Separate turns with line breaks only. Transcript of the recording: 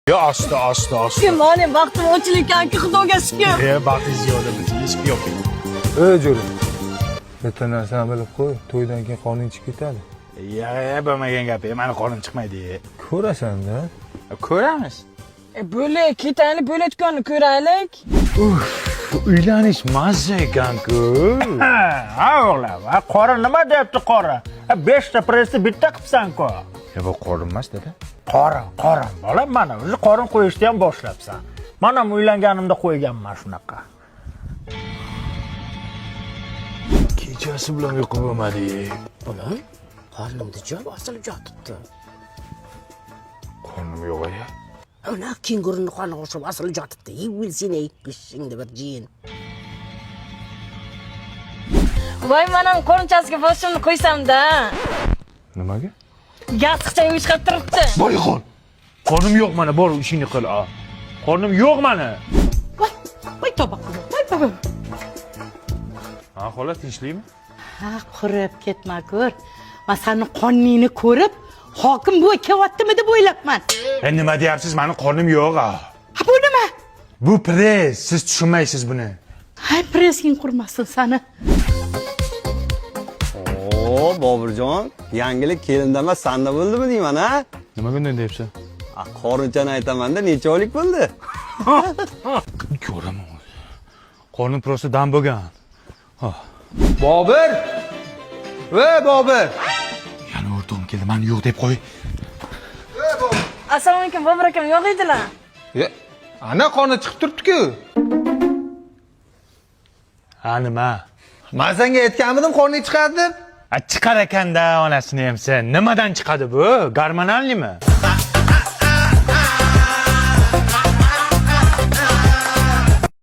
Ya asta.
Mane vaqtim o'chilayotganki, xudoga shukr.
Baxtingiz ziyoda bo'lsin, hech yo'q.
Jo'ra. Bitta narsani bilib qo'y, to'ydan keyin qoning chiqib ketadi.
Bo'lmagan gap, mani qonim chiqmaydi.
Ko'rasan-da.
Ko'ramiz.
Bo'la, ketaylik, bo'layotganini ko'raylik.
Uylanish mazza ekan-ku. Ha o'g'lim, qora nima deyapti qora? 5 ta pressni bitta qilibsan-ku. Bu qorin emas dedi. Qorin bolam, mana o'zi qorin qo'yishni ham boshlabsan. Mana ham uylanganimda qo'yganman shunaqa. Kechasi bilan uyqu bo'lmadi.
Bolam, qornimda joy osilib yotibdi.
Qornim yo'q-ya.
Ana kenguruni qoni o'xshab osilib yotibdi. Bilsene qishingda bir jin.
Voy, mana qo'nchasiga boshimni qo'ysam-da.
Nimaga?
Yasqicha uyushqab turibdi.
Boyxon. Qornim yo'q mana, bor ishingni qil. Qornim yo'q mana.
Voy toba.
Ha, xolos tinchlikmi?
Ha, qurib ketma ko'r. Men seni qonningni ko'rib, hokim buva kelyaptimi deb o'ylabman.
Nima deyapsiz? Meni qornim yo'q.
Ha, bu nima?
Bu press, siz tushunmaysiz buni.
Hay, pressing qurmasin seni.
Bobirjon, yangilik kelinda emas, sanda bo'ldimi deyman, ha?
Nima bunday deyapsan?
Qorinchani aytaman-da, necha oylik bo'ldi?
Ko'raman. Qornim prosta dam bo'lgan.
Bobir! Bobir!
Yana o'rtog'im keldi, meni yo'q deb qo'y.
Assalomu alaykum, Bobur akam, yo'q edilar.
Ana qoni chiqib turibdi-ku.
Ha, nima?
Men senga aytganmidim qorning chiqadi deb.
Chiqar ekanda onasini ham sen. Nimadan chiqadi bu? Gormonalnimi?